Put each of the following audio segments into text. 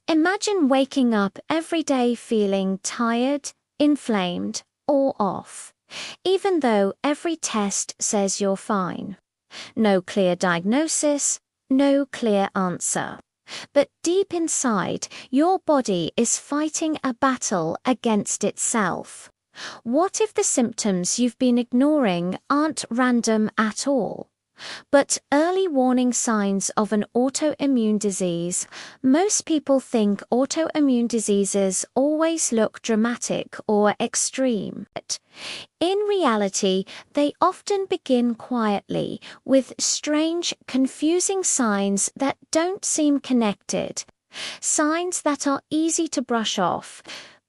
Imagine waking up every day feeling tired, inflamed, or off, even though every test says you're fine. No clear diagnosis, no clear answer. But deep inside, your body is fighting a battle against itself. What if the symptoms you've been ignoring aren't random at all, but early warning signs of an autoimmune disease? Most people think autoimmune diseases always look dramatic or extreme. In reality, they often begin quietly, with strange, confusing signs that don't seem connected. Signs that are easy to brush off.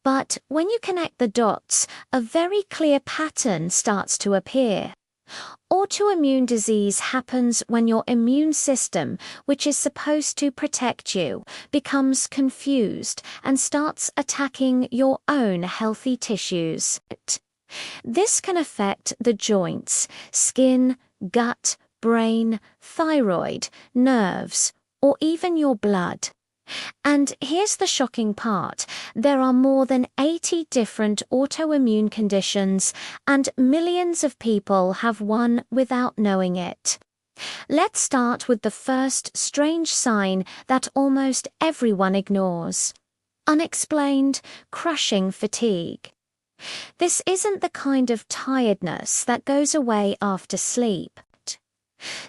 But when you connect the dots, a very clear pattern starts to appear. Autoimmune disease happens when your immune system, which is supposed to protect you, becomes confused and starts attacking your own healthy tissues. This can affect the joints, skin, gut, brain, thyroid, nerves, or even your blood. And here's the shocking part: there are more than 80 different autoimmune conditions, and millions of people have one without knowing it. Let's start with the first strange sign that almost everyone ignores: unexplained, crushing fatigue. This isn't the kind of tiredness that goes away after sleep.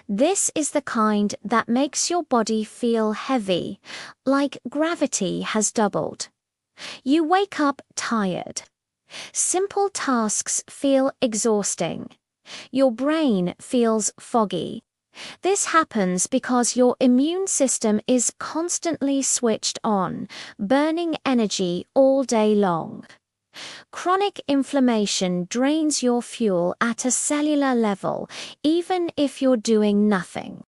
This is the kind that makes your body feel heavy, like gravity has doubled. You wake up tired. Simple tasks feel exhausting. Your brain feels foggy. This happens because your immune system is constantly switched on, burning energy all day long. Chronic inflammation drains your fuel at a cellular level, even if you're doing nothing.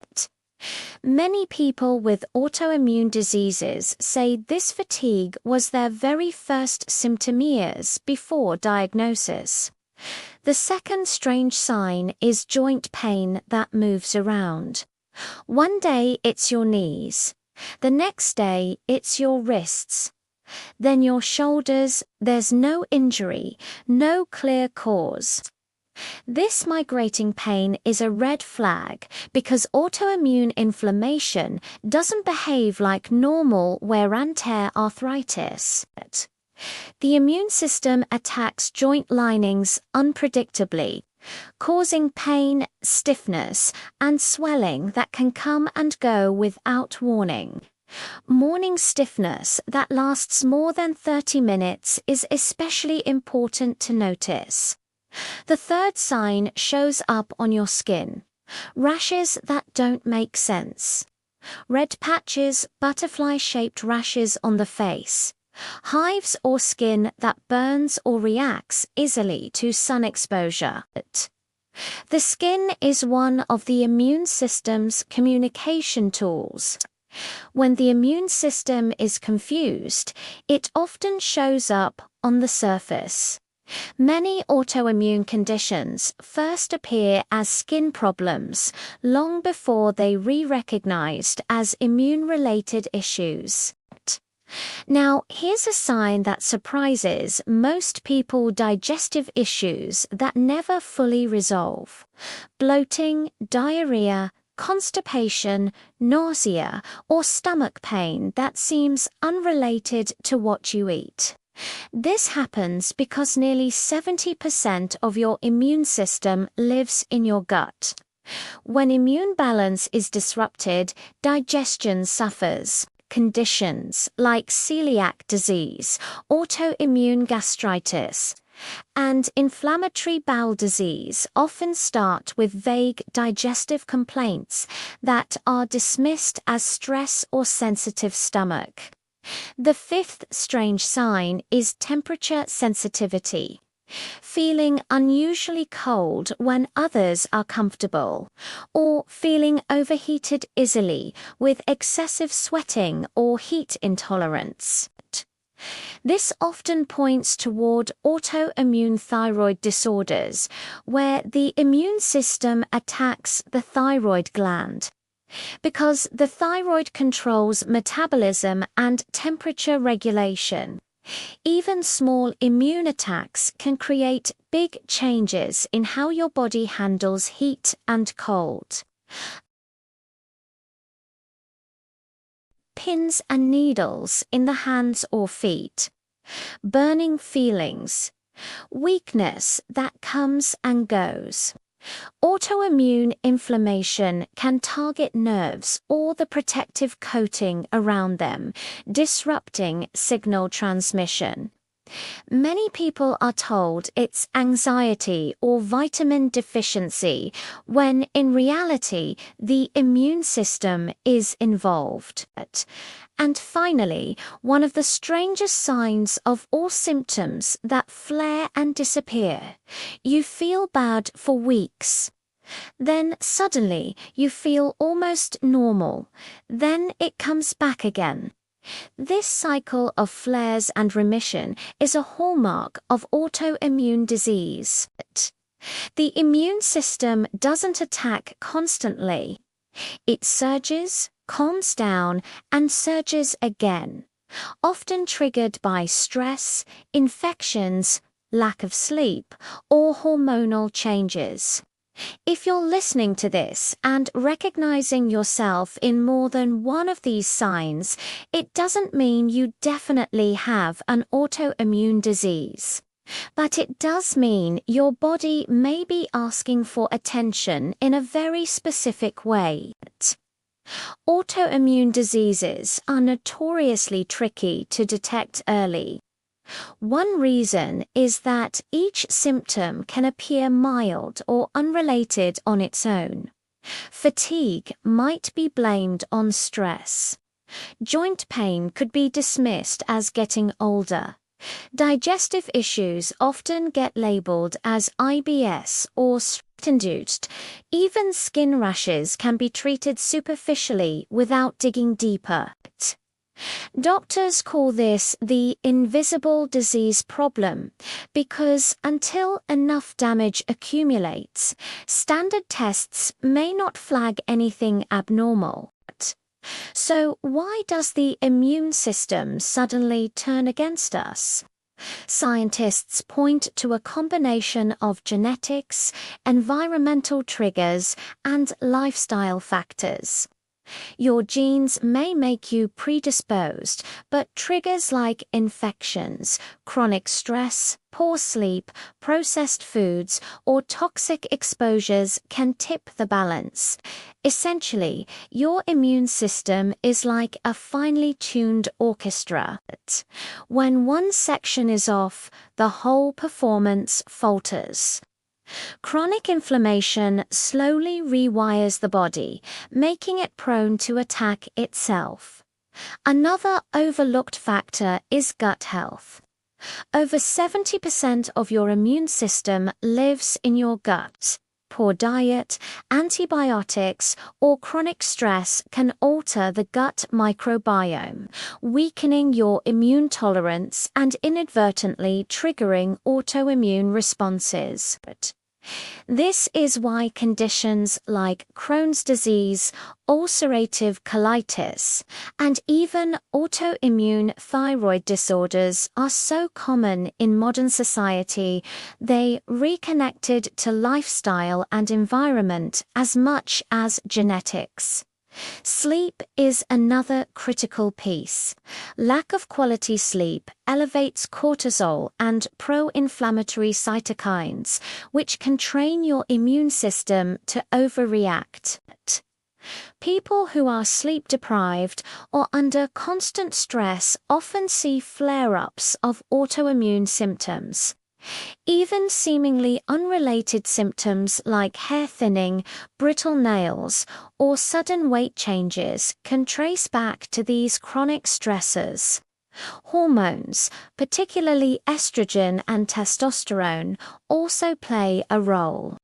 Many people with autoimmune diseases say this fatigue was their very first symptom years before diagnosis. The second strange sign is joint pain that moves around. One day it's your knees. The next day it's your wrists. Then your shoulders. There's no injury, no clear cause. This migrating pain is a red flag because autoimmune inflammation doesn't behave like normal wear and tear arthritis. The immune system attacks joint linings unpredictably, causing pain, stiffness, and swelling that can come and go without warning. Morning stiffness that lasts more than 30 minutes is especially important to notice. The third sign shows up on your skin: rashes that don't make sense. Red patches, butterfly-shaped rashes on the face. Hives or skin that burns or reacts easily to sun exposure. The skin is one of the immune system's communication tools. When the immune system is confused, it often shows up on the surface. Many autoimmune conditions first appear as skin problems long before they re-recognized as immune-related issues. Now, here's a sign that surprises most people: digestive issues that never fully resolve. Bloating, diarrhea, constipation, nausea, or stomach pain that seems unrelated to what you eat. This happens because nearly 70% of your immune system lives in your gut. When immune balance is disrupted, digestion suffers. Conditions like celiac disease, autoimmune gastritis, and inflammatory bowel disease often start with vague digestive complaints that are dismissed as stress or sensitive stomach. The fifth strange sign is temperature sensitivity. Feeling unusually cold when others are comfortable, or feeling overheated easily with excessive sweating or heat intolerance. This often points toward autoimmune thyroid disorders, where the immune system attacks the thyroid gland. Because the thyroid controls metabolism and temperature regulation. Even small immune attacks can create big changes in how your body handles heat and cold. Pins and needles in the hands or feet. Burning feelings. Weakness that comes and goes. Autoimmune inflammation can target nerves or the protective coating around them, disrupting signal transmission. Many people are told it's anxiety or vitamin deficiency, when in reality the immune system is involved. And finally, one of the strangest signs of all symptoms that flare and disappear. You feel bad for weeks. Then suddenly you feel almost normal. Then it comes back again. This cycle of flares and remission is a hallmark of autoimmune disease. The immune system doesn't attack constantly. It surges, calms down, and surges again, often triggered by stress, infections, lack of sleep, or hormonal changes. If you're listening to this and recognizing yourself in more than one of these signs, it doesn't mean you definitely have an autoimmune disease. But it does mean your body may be asking for attention in a very specific way. Autoimmune diseases are notoriously tricky to detect early. One reason is that each symptom can appear mild or unrelated on its own. Fatigue might be blamed on stress. Joint pain could be dismissed as getting older. Digestive issues often get labeled as IBS or stress-induced. Even skin rashes can be treated superficially without digging deeper. Doctors call this the invisible disease problem because until enough damage accumulates, standard tests may not flag anything abnormal. So why does the immune system suddenly turn against us? Scientists point to a combination of genetics, environmental triggers, and lifestyle factors. Your genes may make you predisposed, but triggers like infections, chronic stress, poor sleep, processed foods, or toxic exposures can tip the balance. Essentially, your immune system is like a finely tuned orchestra. When one section is off, the whole performance falters. Chronic inflammation slowly rewires the body, making it prone to attack itself. Another overlooked factor is gut health. Over 70% of your immune system lives in your gut. Poor diet, antibiotics, or chronic stress can alter the gut microbiome, weakening your immune tolerance and inadvertently triggering autoimmune responses. This is why conditions like Crohn's disease, ulcerative colitis, and even autoimmune thyroid disorders are so common in modern society. They reconnected to lifestyle and environment as much as genetics. Sleep is another critical piece. Lack of quality sleep elevates cortisol and pro-inflammatory cytokines, which can train your immune system to overreact. People who are sleep deprived or under constant stress often see flare-ups of autoimmune symptoms. Even seemingly unrelated symptoms like hair thinning, brittle nails, or sudden weight changes can trace back to these chronic stressors. Hormones, particularly estrogen and testosterone, also play a role.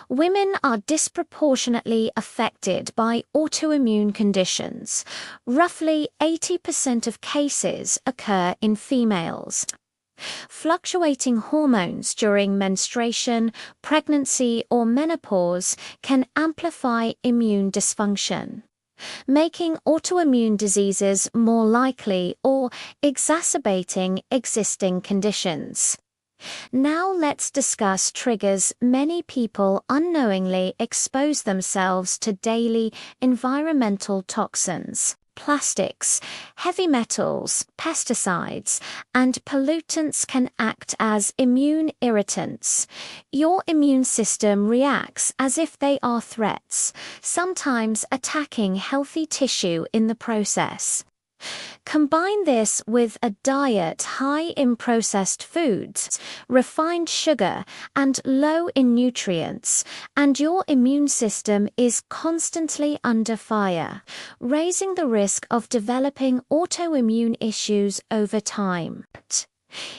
Women are disproportionately affected by autoimmune conditions. Roughly 80% of cases occur in females. Fluctuating hormones during menstruation, pregnancy, or menopause can amplify immune dysfunction, making autoimmune diseases more likely or exacerbating existing conditions. Now let's discuss triggers many people unknowingly expose themselves to daily environmental toxins. Plastics, heavy metals, pesticides, and pollutants can act as immune irritants. Your immune system reacts as if they are threats, sometimes attacking healthy tissue in the process. Combine this with a diet high in processed foods, refined sugar, and low in nutrients, and your immune system is constantly under fire, raising the risk of developing autoimmune issues over time.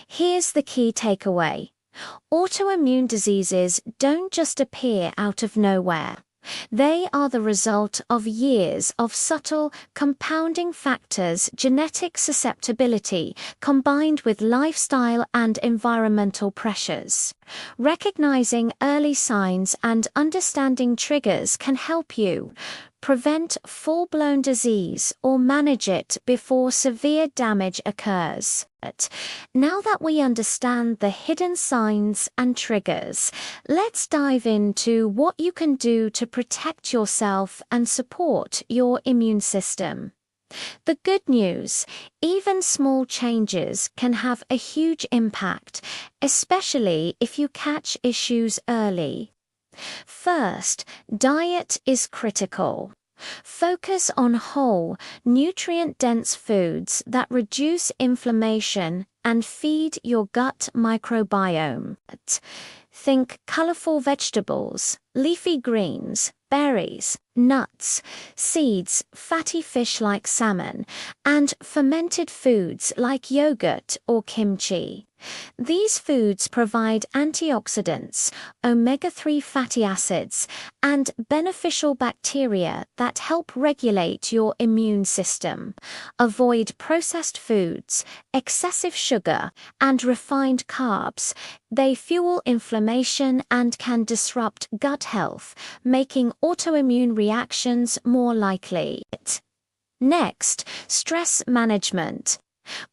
Here's the key takeaway. Autoimmune diseases don't just appear out of nowhere. They are the result of years of subtle, compounding factors, genetic susceptibility, combined with lifestyle and environmental pressures. Recognizing early signs and understanding triggers can help you prevent full-blown disease or manage it before severe damage occurs. Now that we understand the hidden signs and triggers, let's dive into what you can do to protect yourself and support your immune system. The good news, even small changes can have a huge impact, especially if you catch issues early. First, diet is critical. Focus on whole, nutrient-dense foods that reduce inflammation and feed your gut microbiome. Think colorful vegetables, leafy greens, berries, nuts, seeds, fatty fish like salmon, and fermented foods like yogurt or kimchi. These foods provide antioxidants, omega-3 fatty acids, and beneficial bacteria that help regulate your immune system. Avoid processed foods, excessive sugar, and refined carbs. They fuel inflammation and can disrupt gut health, making autoimmune reactions more likely. Next, stress management.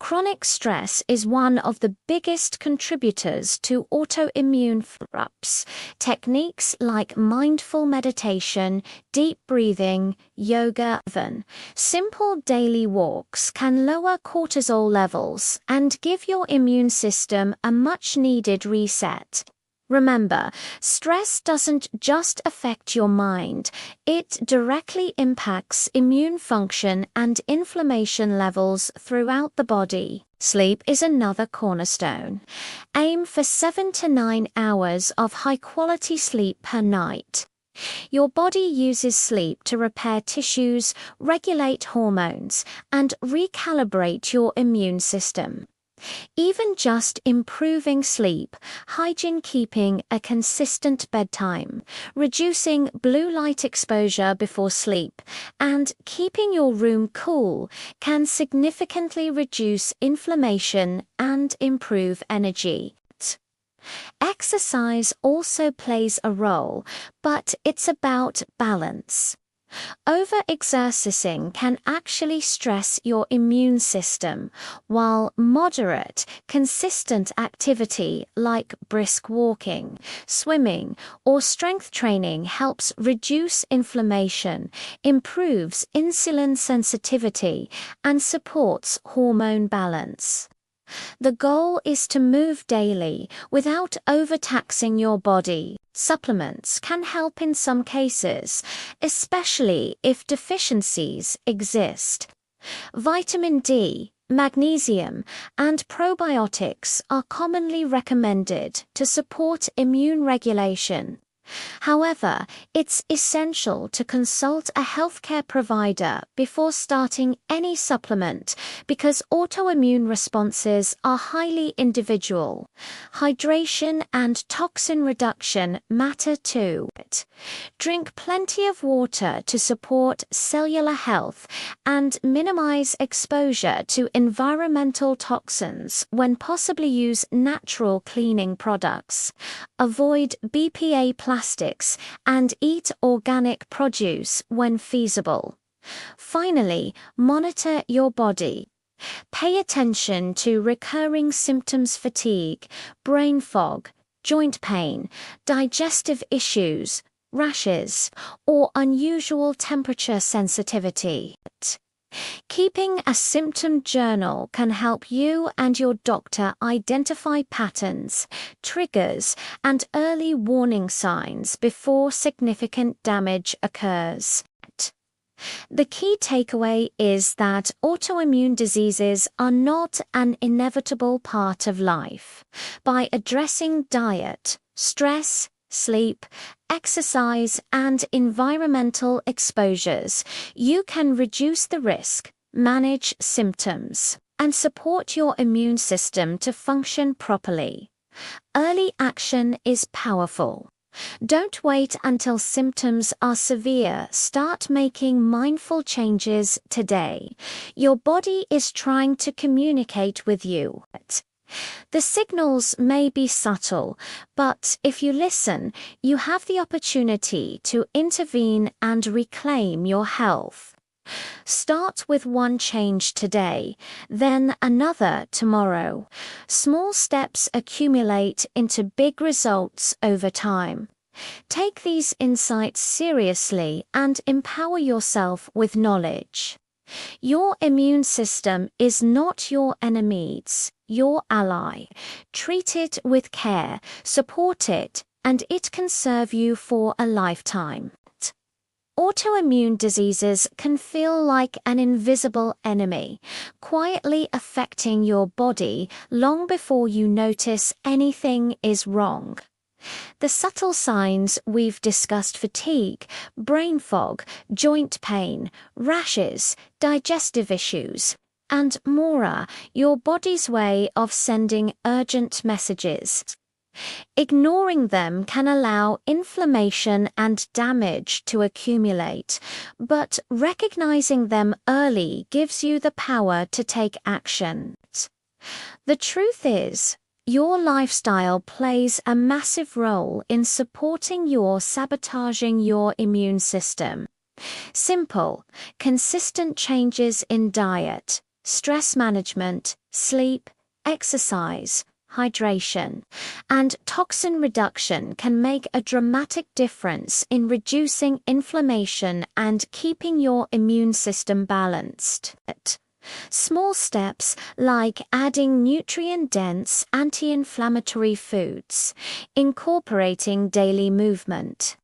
Chronic stress is one of the biggest contributors to autoimmune flare-ups. Techniques like mindful meditation, deep breathing, yoga, even simple daily walks can lower cortisol levels and give your immune system a much-needed reset. Remember, stress doesn't just affect your mind, it directly impacts immune function and inflammation levels throughout the body. Sleep is another cornerstone. Aim for 7 to 9 hours of high-quality sleep per night. Your body uses sleep to repair tissues, regulate hormones, and recalibrate your immune system. Even just improving sleep, hygiene, keeping a consistent bedtime, reducing blue light exposure before sleep, and keeping your room cool can significantly reduce inflammation and improve energy. Exercise also plays a role, but it's about balance. Overexercising can actually stress your immune system, while moderate, consistent activity like brisk walking, swimming, or strength training helps reduce inflammation, improves insulin sensitivity, and supports hormone balance. The goal is to move daily without overtaxing your body. Supplements can help in some cases, especially if deficiencies exist. Vitamin D, magnesium, and probiotics are commonly recommended to support immune regulation. However, it's essential to consult a healthcare provider before starting any supplement because autoimmune responses are highly individual. Hydration and toxin reduction matter too. Drink plenty of water to support cellular health and minimize exposure to environmental toxins when possibly use natural cleaning products. Avoid BPA plastics and eat organic produce when feasible. Finally, monitor your body. Pay attention to recurring symptoms: fatigue, brain fog, joint pain, digestive issues, rashes, or unusual temperature sensitivity. Keeping a symptom journal can help you and your doctor identify patterns, triggers, and early warning signs before significant damage occurs. The key takeaway is that autoimmune diseases are not an inevitable part of life. By addressing diet, stress, sleep, exercise, and environmental exposures, you can reduce the risk, manage symptoms, and support your immune system to function properly. Early action is powerful. Don't wait until symptoms are severe. Start making mindful changes today. Your body is trying to communicate with you. The signals may be subtle, but if you listen, you have the opportunity to intervene and reclaim your health. Start with one change today, then another tomorrow. Small steps accumulate into big results over time. Take these insights seriously and empower yourself with knowledge. Your immune system is not your enemy, it's your ally. Treat it with care, support it, and it can serve you for a lifetime. Autoimmune diseases can feel like an invisible enemy, quietly affecting your body long before you notice anything is wrong. The subtle signs we've discussed: fatigue, brain fog, joint pain, rashes, digestive issues, and more are your body's way of sending urgent messages. Ignoring them can allow inflammation and damage to accumulate, but recognizing them early gives you the power to take action. The truth is, your lifestyle plays a massive role in sabotaging your immune system. Simple, consistent changes in diet, stress management, sleep, exercise, hydration, and toxin reduction can make a dramatic difference in reducing inflammation and keeping your immune system balanced. Small steps like adding nutrient-dense anti-inflammatory foods, incorporating daily movement,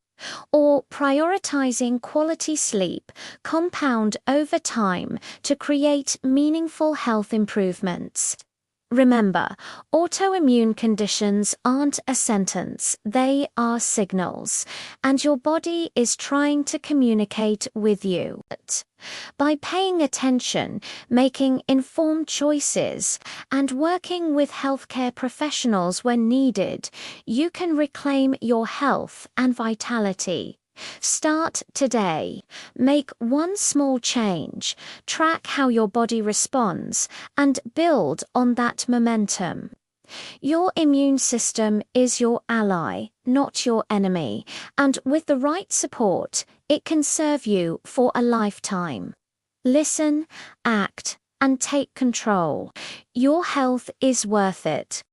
or prioritizing quality sleep compound over time to create meaningful health improvements. Remember, autoimmune conditions aren't a sentence, they are signals, and your body is trying to communicate with you. By paying attention, making informed choices, and working with healthcare professionals when needed, you can reclaim your health and vitality. Start today. Make one small change, track how your body responds, and build on that momentum. Your immune system is your ally, not your enemy, and with the right support, it can serve you for a lifetime. Listen, act, and take control. Your health is worth it.